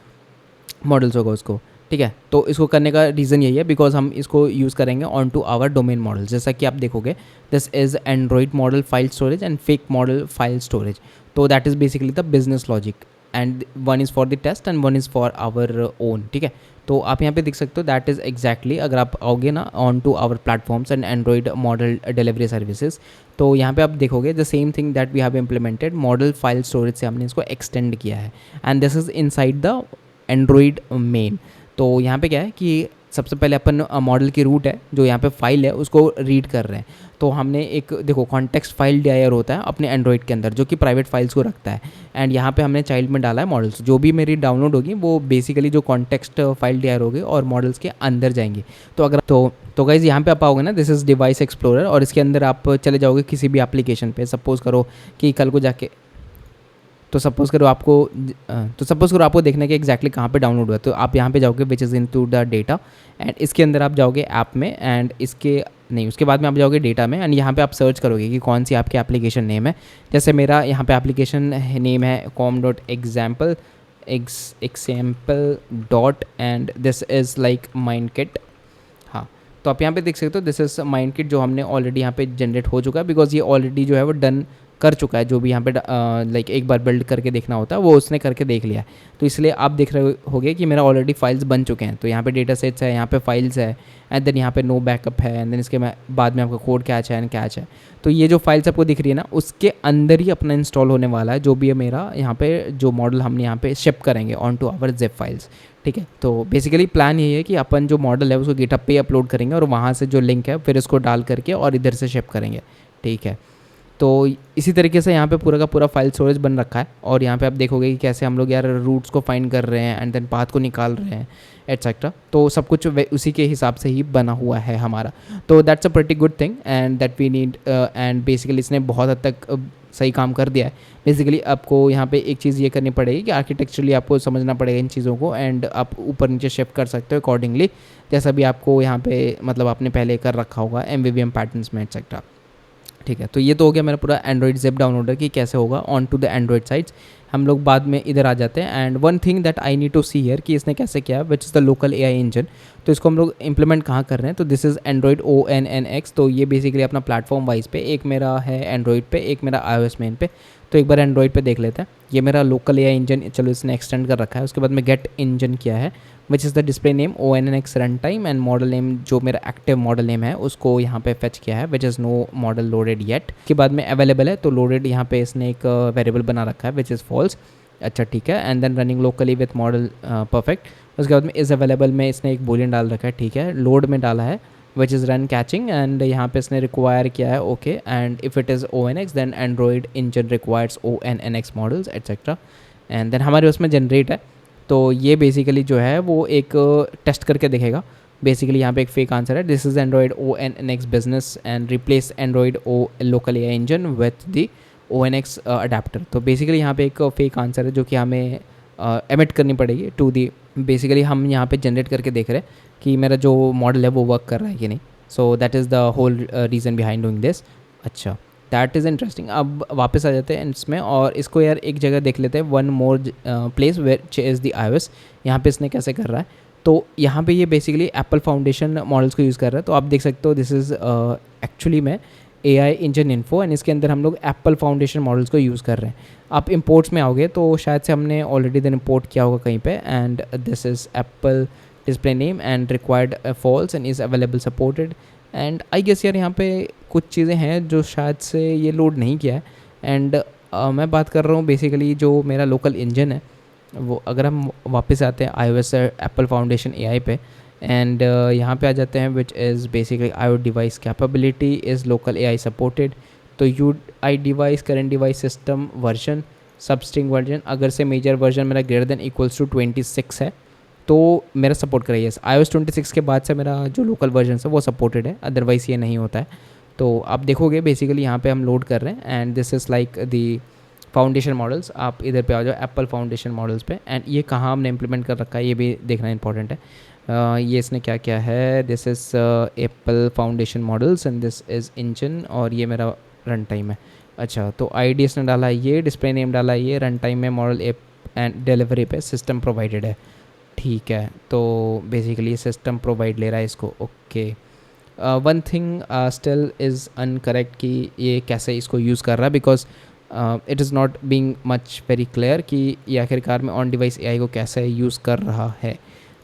A: मॉडल्स होगा उसको। ठीक है, तो इसको करने का रीज़न यही है बिकॉज हम इसको यूज़ करेंगे on to our domain model. जैसा कि आप देखोगे this is Android model file storage and fake model file storage. तो that is basically the business logic, and one is for the test and one is for our own. ठीक है, तो आप यहाँ पे देख सकते हो दैट इज़ एग्जैक्टली, अगर आप आओगे ना on to our platforms and Android model delivery services, तो यहाँ पे आप देखोगे the same thing that we have implemented, model file storage से हमने इसको एक्सटेंड किया है, and this is inside the Android main. तो यहाँ पे क्या है कि सबसे पहले अपन मॉडल की रूट है जो यहाँ पे फाइल है उसको रीड कर रहे हैं। तो हमने एक देखो कॉन्टेक्स्ट फाइल डियर होता है अपने एंड्रॉइड के अंदर जो कि प्राइवेट फाइल्स को रखता है, एंड यहाँ पे हमने चाइल्ड में डाला है मॉडल्स। जो भी मेरी डाउनलोड होगी वो बेसिकली जो कॉन्टेक्स्ट फाइल डियर होगी और मॉडल्स के अंदर जाएंगी। तो अगर तो गाइज यहाँ पे आप आओगे ना दिस इज़ डिवाइस एक्सप्लोरर, और इसके अंदर आप चले जाओगे किसी भी एप्लीकेशन पे। सपोज़ करो कि कल को जाके तो सपोज़ करो आपको देखना कि एग्जैक्टली कहाँ पे डाउनलोड हुआ, तो आप यहाँ पे जाओगे which is into the data, and इसके अंदर आप जाओगे ऐप में, एंड उसके बाद में आप जाओगे डेटा में, एंड यहाँ पे आप सर्च करोगे कि कौन सी आपकी एप्लीकेशन नेम है। जैसे मेरा यहाँ पे एप्लीकेशन नेम है com.example dot, and this is like Mindkit. हाँ, तो आप यहाँ पे देख सकते हो दिस इज़ माइंडकिट जो हमने ऑलरेडी यहाँ पे जनरेट हो चुका है बिकॉज ये ऑलरेडी जो है वो डन कर चुका है, जो भी यहाँ पे लाइक एक बार बिल्ड करके देखना होता है वो उसने करके देख लिया है। तो इसलिए आप देख रहे होगे कि मेरा ऑलरेडी फाइल्स बन चुके हैं। तो यहाँ पे डेटा सेट्स है, यहाँ पे फाइल्स है, एंड देन यहाँ पे नो बैकअप है, एंड देन इसके बाद में आपका कोड कैच है एंड कैच है। तो ये जो फाइल्स आपको दिख रही है ना, उसके अंदर ही अपना इंस्टॉल होने वाला है जो भी है मेरा यहाँ पे जो मॉडल हम यहाँ पे शिप करेंगे on to our zip files. ठीक है, तो बेसिकली प्लान यही है कि अपन जो मॉडल है उसको गिटहब पे ही अपलोड करेंगे और वहाँ से जो लिंक है फिर इसको डाल करके और इधर से शिप करेंगे। ठीक है, तो इसी तरीके से यहाँ पे पूरा का पूरा फाइल स्टोरेज बन रखा है। और यहाँ पे आप देखोगे कि कैसे हम लोग यार रूट्स को फाइंड कर रहे हैं एंड देन पाथ को निकाल रहे हैं एटसेट्रा। तो सब कुछ उसी के हिसाब से ही बना हुआ है हमारा। तो that's a pretty good thing and that we need and basically इसने बहुत हद तक सही काम कर दिया है। बेसिकली आपको यहाँ पे एक चीज़ ये करनी पड़ेगी कि आर्किटेक्चरली आपको समझना पड़ेगा इन चीज़ों को, एंड आप ऊपर नीचे शिफ्ट कर सकते हो अकॉर्डिंगली, जैसा भी आपको यहाँ पे मतलब आपने पहले कर रखा होगा MVVM पैटर्न्स में एटसेट्रा। ठीक है, तो ये तो हो गया मेरा पूरा एंड्रॉइड ज़िप डाउनलोडर कि कैसे होगा on to the Android sites. हम लोग बाद में इधर आ जाते हैं। And one thing that I need to see here कि इसने कैसे किया, which is the local AI engine. तो इसको हम लोग इंप्लीमेंट कहाँ कर रहे हैं, तो दिस इज़ एंड्रॉइड ONNX। तो ये बेसिकली अपना प्लेटफॉर्म वाइज पे, एक मेरा है एंड्रॉइड पे, एक मेरा iOS मेन पे। तो एक बार एंड्रॉइड पे देख लेते हैं। ये मेरा लोकल AI इंजन, चलो इसने एक्सटेंड कर रखा है। उसके बाद में गेट इंजन किया है, which is the display name ONNX run time, and model name जो मेरा एक्टिव मॉडल नेम है उसको यहाँ पे फेच किया है, which is no model loaded yet. के बाद में अवेलेबल है, तो लोडेड यहाँ पे इसने एक वेरिएबल बना रखा है विच इज़ फॉल्स। अच्छा ठीक है, and then running locally with model perfect. उसके बाद में इज़ अवेलेबल में इसने एक बूलियन डाल रखा है। ठीक है, लोड में डाला है which is run caching, and यहाँ पे इसने रिक्वायर किया है okay, and if it is ONNX then Android engine requires ONNX models etcetera. And then हमारे उसमें जनरेट है। तो ये बेसिकली जो है वो एक टेस्ट करके देखेगा। बेसिकली यहाँ पे एक फेक आंसर है, this is Android ONNX business and replace Android local AI engine with the ONNX adapter. तो बेसिकली यहाँ पे एक फेक आंसर है जो कि हमें एमिट करनी पड़ेगी टू दी। बेसिकली हम यहाँ पे जनरेट करके देख रहे हैं कि मेरा जो मॉडल है वो वर्क कर रहा है कि नहीं। So that is the whole reason behind doing this. अच्छा, दैट इज़ इंटरेस्टिंग। अब वापस आ जाते हैं इसमें और इसको यार एक जगह देख लेते हैं, one more place which is the iOS। यहाँ पे इसने कैसे कर रहा है, तो यहाँ पे ये बेसिकली एप्पल फाउंडेशन मॉडल्स को यूज़ कर रहा है। तो आप देख सकते हो दिस इज़ एक्चुअली में AI इंजन इन्फो, एंड इसके अंदर हम लोग एप्पल फाउंडेशन मॉडल्स को यूज़ कर रहे हैं। आप इंपोर्ट्स में आओगे तो शायद से हमने ऑलरेडी देन इंपोर्ट किया होगा कहीं पे, and this is Apple display name and required false and is available supported. And I guess यार यहाँ पे कुछ चीज़ें हैं जो शायद से ये लोड नहीं किया है। एंड मैं बात कर रहा हूँ बेसिकली जो मेरा लोकल इंजन है वो, अगर हम वापस आते हैं iOS एप्पल फाउंडेशन AI पे, एंड यहाँ पे आ जाते हैं which is basically IO device capability is local AI supported. तो UI device current device system version substring version, अगर से मेजर वर्जन मेरा ग्रेटर देन इक्वल्स टू 26 है तो मेरा सपोर्ट करेगा। iOS 26 के बाद से मेरा जो लोकल वर्जन है वो सपोर्टेड है, अदरवाइज़ ये नहीं होता है। तो आप देखोगे बेसिकली यहाँ पे हम लोड कर रहे हैं, and this is like the foundation models. आप इधर पे आ जाओ एप्पल फाउंडेशन मॉडल्स पे, एंड ये कहाँ हमने इंप्लीमेंट कर रखा है ये भी देखना इंपॉर्टेंट है। ये इसने क्या किया है, this is Apple foundation models and this is engine, और ये मेरा रन टाइम है। अच्छा, तो ID इसने डाला है ये, डिस्प्ले नेम डाला है ये, रन टाइम में मॉडल एप एंड डिलीवरी पे सिस्टम प्रोवाइडेड है। ठीक है, तो बेसिकली सिस्टम प्रोवाइड ले रहा है इसको। Okay, one thing still is uncorrect कि ये कैसे इसको यूज़ कर रहा है, because it is not being much very clear कि ये आखिरकार में ऑन डिवाइस AI को कैसे यूज़ कर रहा है।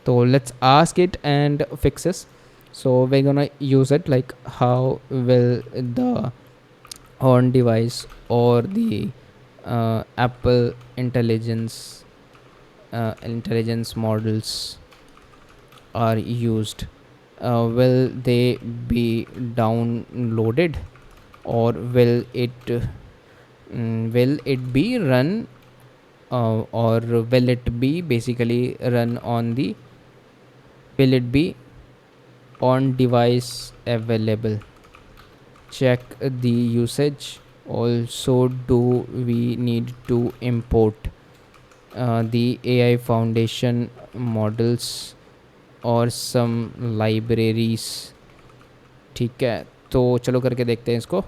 A: तो let's ask it and fix this. So we gonna use it like how will the on device और the Apple intelligence models are used, will they be downloaded, or will it be run, or will it be basically run on the, will it be on device available, check the usage. Also, do we need to import the AI foundation models और some libraries? ठीक है, तो चलो करके देखते हैं इसको,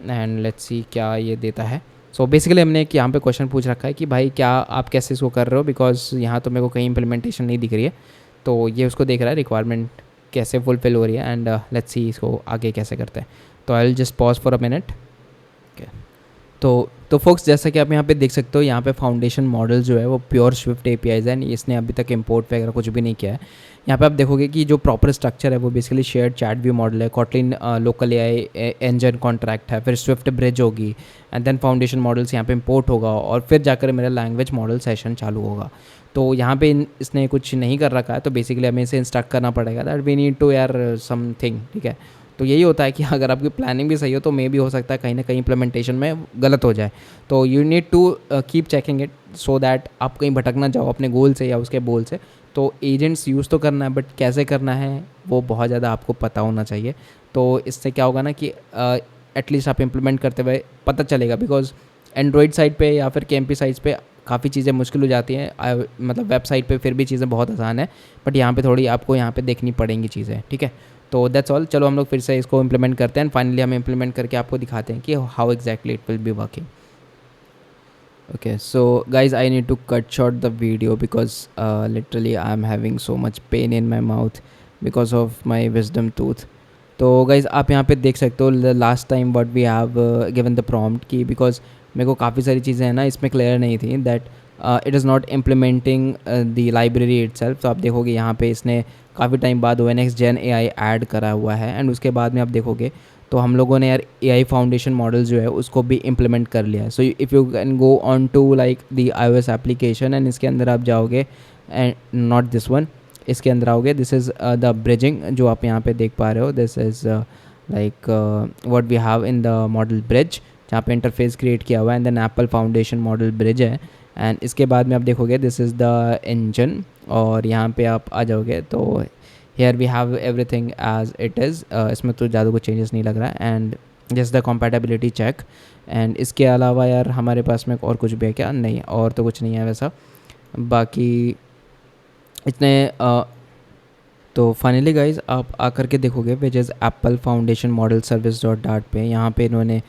A: एंड लेट्स सी क्या ये देता है। सो बेसिकली हमने एक यहाँ पे क्वेश्चन पूछ रखा है कि भाई क्या आप कैसे इसको कर रहे हो, बिकॉज यहाँ तो मेरे को कहीं इम्प्लीमेंटेशन नहीं दिख रही है। तो ये उसको देख रहा है रिक्वायरमेंट कैसे फुलफिल हो रही है, एंड लेट्स सी इसको आगे कैसे करते हैं। तो I will just pause for a minute. Okay, तो फोक्स, जैसा कि आप यहाँ पे देख सकते हो, यहाँ पे फाउंडेशन मॉडल जो है वो प्योर स्विफ्ट एपीआईज है, इसने अभी तक इंपोर्ट वगैरह कुछ भी नहीं किया है। यहाँ पे आप देखोगे कि जो प्रॉपर स्ट्रक्चर है वो basically shared chat view model है, Kotlin local AI engine contract है, फिर स्विफ्ट ब्रिज होगी, एंड देन फाउंडेशन मॉडल्स यहाँ पे इंपोर्ट होगा, और फिर जाकर मेरा लैंग्वेज मॉडल सेशन चालू होगा। तो यहाँ पे इसने कुछ नहीं कर रखा है, तो बेसिकली हमें इसे इंस्ट्रक्ट करना पड़ेगा दैट वी नीड टू यार समथिंग, ठीक है। तो यही होता है कि अगर आपकी प्लानिंग भी सही हो तो मे भी हो सकता है कहीं ना कहीं इम्प्लीमेंटेशन में गलत हो जाए। तो you need to keep checking it so that आप कहीं भटक ना जाओ अपने गोल से या उसके बोल से। तो एजेंट्स यूज़ तो करना है, बट कैसे करना है वो बहुत ज़्यादा आपको पता होना चाहिए। तो इससे क्या होगा ना कि एटलीस्ट आप इम्प्लीमेंट करते हुए पता चलेगा, बिकॉज एंड्रॉयड साइड पे या फिर केएमपी साइड्स पे काफ़ी चीज़ें मुश्किल हो जाती हैं, मतलब वेबसाइट पे फिर भी चीज़ें बहुत आसान है, बट यहाँ पे थोड़ी आपको यहाँ पे देखनी पड़ेंगी चीज़ें, ठीक है। तो दैट्स ऑल, चलो हम लोग फिर से इसको इम्प्लीमेंट करते हैं, एंड फाइनली हम इम्प्लीमेंट करके आपको दिखाते हैं कि how exactly it will be working. Okay, so guys, I need to cut short the video because literally I'm having so much pain in my mouth because of my wisdom tooth. तो गाइज आप यहाँ पे देख सकते हो last time what we have given the prompt की, बिकॉज मेरे को काफ़ी सारी चीज़ें हैं ना इसमें क्लियर नहीं थी that it is not implementing the library itself. तो आप देखोगे यहाँ पे इसने काफ़ी टाइम बाद ONNX Gen AI ऐड करा हुआ है, एंड उसके बाद में आप देखोगे तो हम लोगों ने यार AI फाउंडेशन मॉडल जो है उसको भी इम्प्लीमेंट कर लिया है। So if you can go on to like the iOS application, and इसके अंदर आप जाओगे, एंड नॉट दिस वन, इसके अंदर आओगे, दिस इज़ द ब्रिजिंग जो आप यहाँ पे देख पा रहे हो, this is like what we have in the model bridge, जहाँ पे इंटरफेस क्रिएट किया हुआ है, and then Apple foundation model bridge है। एंड इसके बाद में आप देखोगे दिस इज़ द इंजन, और यहाँ पे आप आ जाओगे तो here we have everything as it is, इसमें तो ज़्यादा कुछ चेंजेस नहीं लग रहा है, and just the compatibility check. And इसके अलावा यार हमारे पास में और कुछ भी है क्या? नहीं, और तो कुछ नहीं है वैसा, बाकी इतने तो फाइनली गाइज आप आकर के देखोगे which is Apple foundation model service dot dot पे, यहाँ पे इन्होंने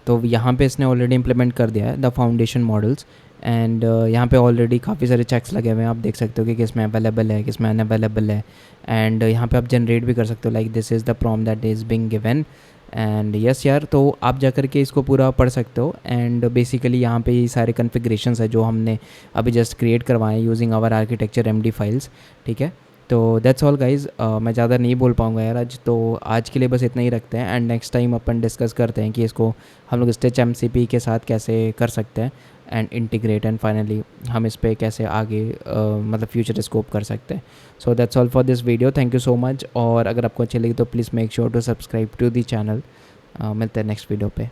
A: तो यहाँ पे इसने ऑलरेडी इंप्लीमेंट कर दिया है द फाउंडेशन मॉडल्स, एंड यहाँ पे ऑलरेडी काफ़ी सारे चेक्स लगे हुए हैं, आप देख सकते हो कि किस में अवेलेबल है, किस में अनअवेलेबल है, एंड यहाँ पे आप जनरेट भी कर सकते हो like this is the prompt that is being given. And yes यार, तो आप जा कर के इसको पूरा पढ़ सकते हो, एंड बेसिकली यहाँ पे ये सारे कन्फिग्रेशंस है जो हमने अभी जस्ट क्रिएट करवाए हैं using our architecture MD files, ठीक है। तो दैट्स ऑल गाइज़, मैं ज़्यादा नहीं बोल पाऊँगा यार आज, तो आज के लिए बस इतना ही रखते हैं, and next time upon discuss करते हैं कि इसको हम लोग स्टिच MCP के साथ कैसे कर सकते हैं एंड इंटीग्रेट, एंड फाइनली हम इस पर कैसे आगे मतलब फ्यूचर स्कोप कर सकते हैं। So that's all for this video, thank you so much, और अगर आपको अच्छी लगी तो please make sure to subscribe to the channel. मिलते हैं नेक्स्ट वीडियो पे।